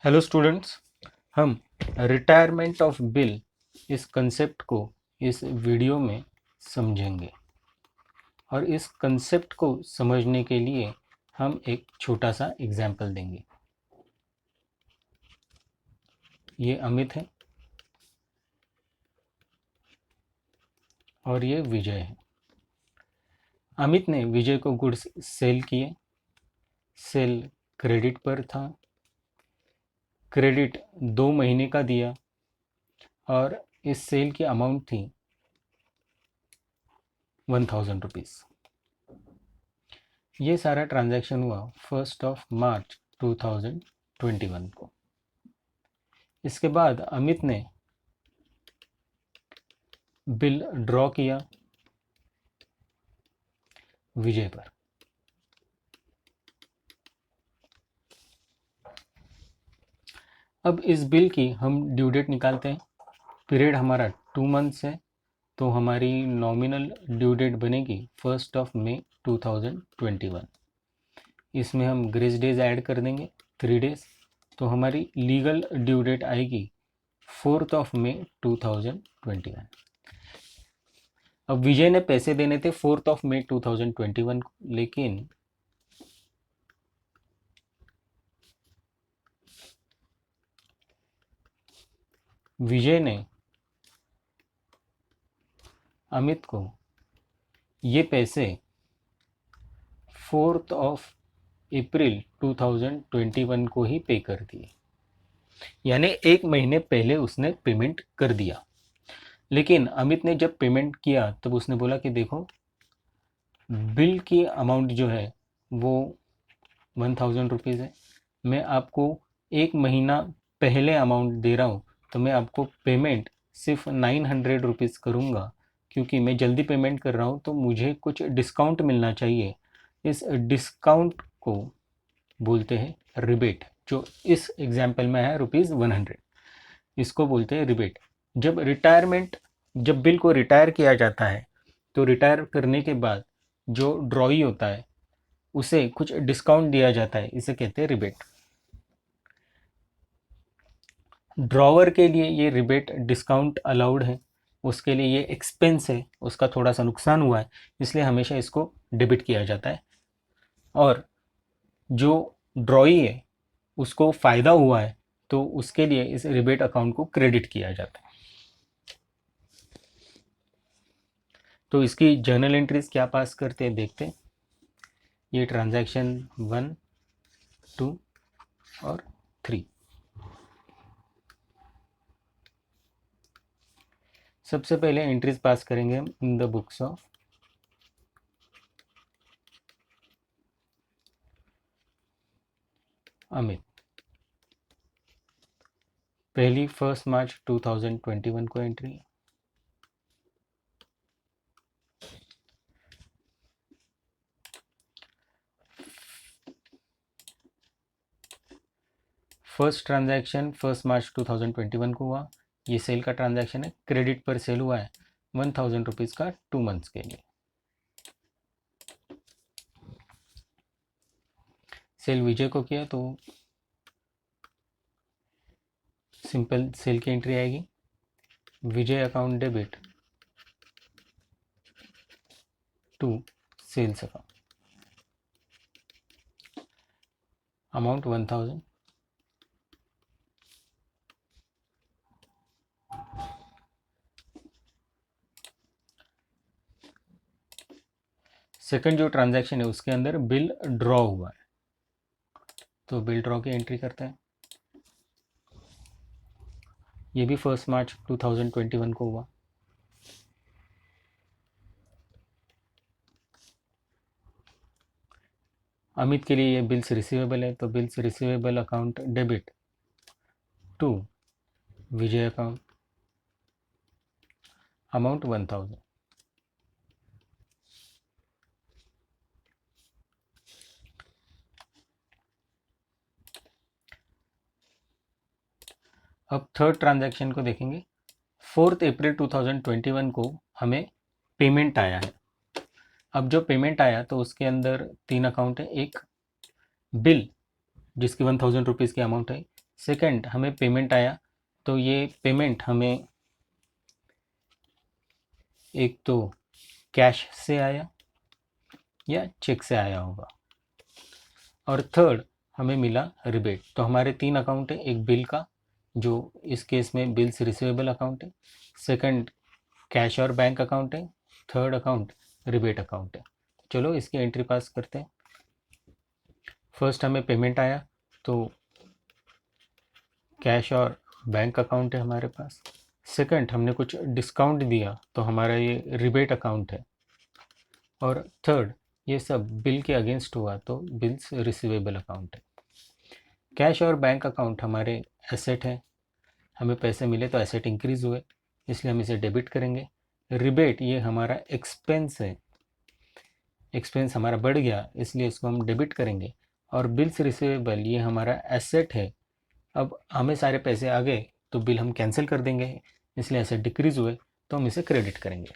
Hello students. हम retirement of bill इस concept को इस वीडियो में समझेंगे और इस कंसेप्ट को समझने के लिए हम एक छोटा सा एग्जाम्पल देंगे। ये अमित है और ये विजय है। अमित ने विजय को गुड्स सेल किए। सेल क्रेडिट पर था। क्रेडिट 2 महीने का दिया और इस सेल की अमाउंट थी 1000 रुपीज़। ये सारा ट्रांजैक्शन हुआ 1 मार्च 2021 को। इसके बाद अमित ने बिल ड्रॉ किया विजय पर। अब इस बिल की हम ड्यू डेट निकालते हैं। पीरियड हमारा 2 मंथ्स है, तो हमारी नॉमिनल ड्यू डेट बनेगी 1 मई 2021। इसमें हम ग्रेस डेज ऐड कर देंगे 3 डेज, तो हमारी लीगल ड्यू डेट आएगी 4 मई 2021। अब विजय ने पैसे देने थे 4 मई 2021 को, लेकिन विजय ने अमित को ये पैसे 4 अप्रैल 2021 को ही पे कर दिए, यानी 1 महीने पहले उसने पेमेंट कर दिया। लेकिन अमित ने जब पेमेंट किया तब उसने बोला कि देखो, बिल की अमाउंट जो है वो 1000 रुपीज़ है। मैं आपको 1 महीना पहले अमाउंट दे रहा हूँ, तो मैं आपको पेमेंट सिर्फ 900 रुपीज़ करूँगा, क्योंकि मैं जल्दी पेमेंट कर रहा हूँ तो मुझे कुछ डिस्काउंट मिलना चाहिए। इस डिस्काउंट को बोलते हैं रिबेट, जो इस एग्जाम्पल में है ₹100। इसको बोलते हैं रिबेट। जब बिल को रिटायर किया जाता है तो रिटायर करने के बाद जो ड्रॉई होता है उसे कुछ डिस्काउंट दिया जाता है, इसे कहते हैं रिबेट। ड्रॉवर के लिए ये रिबेट डिस्काउंट अलाउड है, उसके लिए ये एक्सपेंस है, उसका थोड़ा सा नुकसान हुआ है, इसलिए हमेशा इसको डेबिट किया जाता है। और जो ड्रॉई है उसको फ़ायदा हुआ है तो उसके लिए इस रिबेट अकाउंट को क्रेडिट किया जाता है। तो इसकी जर्नल एंट्रीज क्या पास करते हैं देखते हैं। ये ट्रांजैक्शन 1, 2 और 3। सबसे पहले एंट्रीज पास करेंगे हम in the books of Amit. पहली 1 मार्च 2021 को एंट्री है। फर्स्ट ट्रांजैक्शन 1 मार्च 2021 को हुआ। ये सेल का ट्रांजैक्शन है, क्रेडिट पर सेल हुआ है 1000 रुपीज़ का 2 मंथ्स के लिए। सेल विजय को किया तो सिंपल सेल की एंट्री आएगी, Vijay account debit to sales account, amount 1000। Second जो ट्रांजैक्शन है उसके अंदर बिल ड्रॉ हुआ है, तो बिल ड्रॉ की एंट्री करते हैं। ये भी 1 मार्च 2021 को हुआ। अमित के लिए ये बिल्स रिसीवेबल है, तो bills receivable account debit to Vijay account, amount 1000। अब थर्ड ट्रांजैक्शन को देखेंगे। 4 अप्रैल 2021 को हमें पेमेंट आया है। अब जो पेमेंट आया तो उसके अंदर 3 अकाउंट है। एक बिल जिसकी 1000 रुपीज़ की अमाउंट है, सेकंड हमें पेमेंट आया, तो ये पेमेंट हमें एक तो कैश से आया या चेक से आया होगा, और थर्ड हमें मिला रिबेट। तो हमारे 3 अकाउंट है, एक बिल का जो इस केस में बिल्स रिसीवेबल अकाउंट है, सेकंड कैश और बैंक अकाउंट है, थर्ड अकाउंट रिबेट अकाउंट है। चलो इसकी एंट्री पास करते हैं। फर्स्ट हमें पेमेंट आया तो कैश और बैंक अकाउंट है हमारे पास। सेकंड हमने कुछ डिस्काउंट दिया तो हमारा ये रिबेट अकाउंट है। और थर्ड ये सब बिल के अगेंस्ट हुआ तो बिल्स रिसीवेबल अकाउंट है। कैश और बैंक अकाउंट हमारे एसेट हैं, हमें पैसे मिले तो एसेट इंक्रीज हुए इसलिए हम इसे डेबिट करेंगे। रिबेट ये हमारा एक्सपेंस है, एक्सपेंस हमारा बढ़ गया इसलिए इसको हम डेबिट करेंगे। और बिल्स रिसीवेबल ये हमारा एसेट है, अब हमें सारे पैसे आ गए तो बिल हम कैंसिल कर देंगे इसलिए एसेट डिक्रीज हुए तो हम इसे क्रेडिट करेंगे।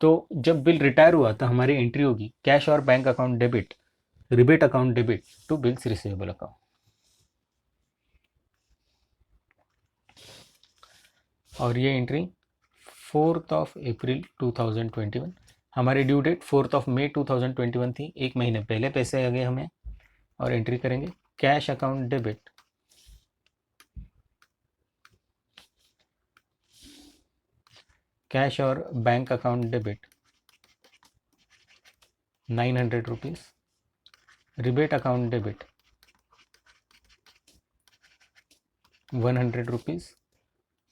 तो जब बिल रिटायर हुआ तो हमारी एंट्री होगी कैश और bank account debit, rebate account debit to bills receivable account. और ये एंट्री 4 अप्रैल 2021, हमारी ड्यू डेट 4 मई 2021 थी, एक महीने पहले पैसे आ गए हमें। और एंट्री करेंगे कैश अकाउंट डेबिट कैश और bank account debit 900 rupees, rebate account debit 100 rupees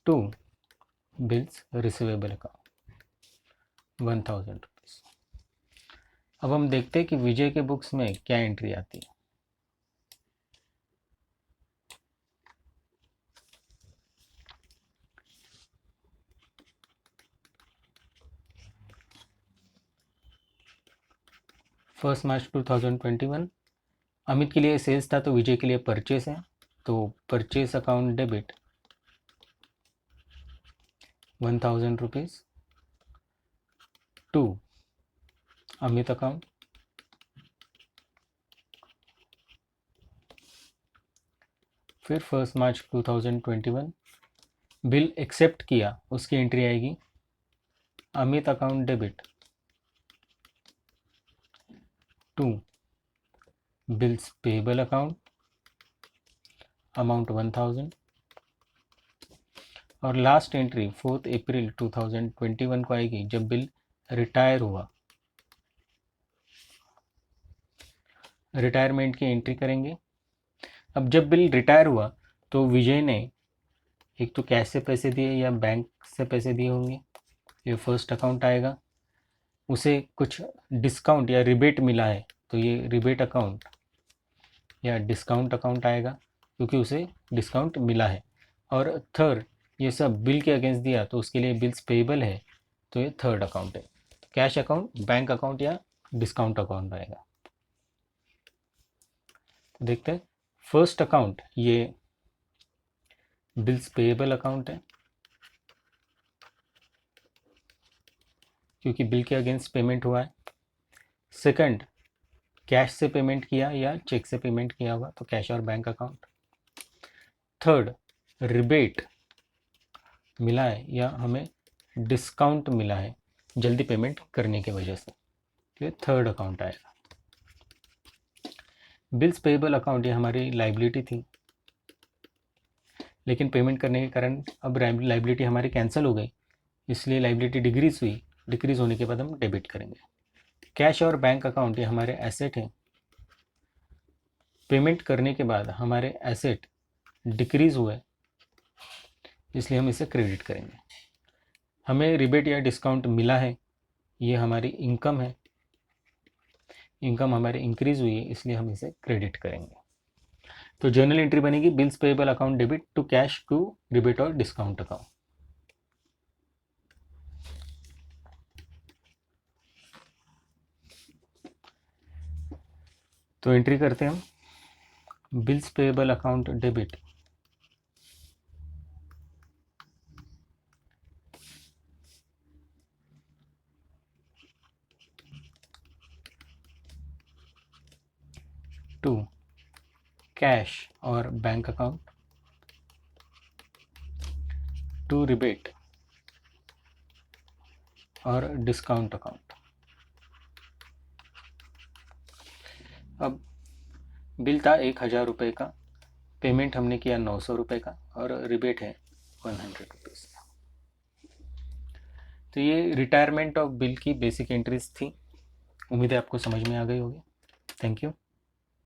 to bills receivable account 1000 rupees. अब हम देखते हैं कि विजय के बुक्स में क्या एंट्री आती है। फर्स्ट मार्च 2021 अमित के लिए सेल्स था तो विजय के लिए परचेस है, तो purchase account debit 1000 rupees to Amit account. फिर 1 मार्च 2021 बिल एक्सेप्ट किया उसकी एंट्री आएगी Amit account debit to bills payable account amount 1000। और लास्ट एंट्री 4 अप्रैल 2021 को आएगी जब बिल रिटायर हुआ, रिटायरमेंट की एंट्री करेंगे। अब जब बिल रिटायर हुआ तो विजय ने एक तो कैश से पैसे दिए या बैंक से पैसे दिए होंगे, ये फर्स्ट अकाउंट आएगा। उसे कुछ डिस्काउंट या रिबेट मिला है तो ये रिबेट अकाउंट या डिस्काउंट अकाउंट आएगा क्योंकि उसे डिस्काउंट मिला है। और थर्ड ये सब बिल के अगेंस्ट दिया तो उसके लिए बिल्स पेबल है तो ये थर्ड अकाउंट है। कैश अकाउंट, बैंक अकाउंट या डिस्काउंट अकाउंट आएगा। तो देखते हैं फर्स्ट अकाउंट ये बिल्स पेएबल अकाउंट है क्योंकि बिल के अगेंस्ट पेमेंट हुआ है। सेकंड कैश से पेमेंट किया या चेक से पेमेंट किया होगा तो कैश और बैंक अकाउंट। थर्ड रिबेट मिला है या हमें डिस्काउंट मिला है जल्दी पेमेंट करने की वजह से, तो ये थर्ड अकाउंट आएगा। बिल्स पेएबल अकाउंट ये हमारी लाइबिलिटी थी लेकिन पेमेंट करने के कारण अब लाइबिलिटी हमारी कैंसिल हो गई इसलिए लाइबिलिटी डिक्रीज हुई, डिक्रीज होने के बाद हम डेबिट करेंगे। कैश और बैंक अकाउंट ये हमारे एसेट हैं, पेमेंट करने के बाद हमारे एसेट डिक्रीज हुए इसलिए हम इसे क्रेडिट करेंगे। हमें रिबेट या डिस्काउंट मिला है, ये हमारी इनकम है, इनकम हमारी इंक्रीज हुई है इसलिए हम इसे क्रेडिट करेंगे। तो जर्नल एंट्री बनेगी bills payable account debit to cash to rebate और डिस्काउंट अकाउंट। तो एंट्री करते हैं हम bills payable account debit to cash और बैंक अकाउंट टू रिबेट और डिस्काउंट अकाउंट। अब बिल था 1000 रुपये का, पेमेंट हमने किया 900 रुपये का और रिबेट है 100 रुपीज़। तो ये रिटायरमेंट ऑफ बिल की बेसिक एंट्रीज थी। उम्मीद है आपको समझ में आ गई होगी। Thank you.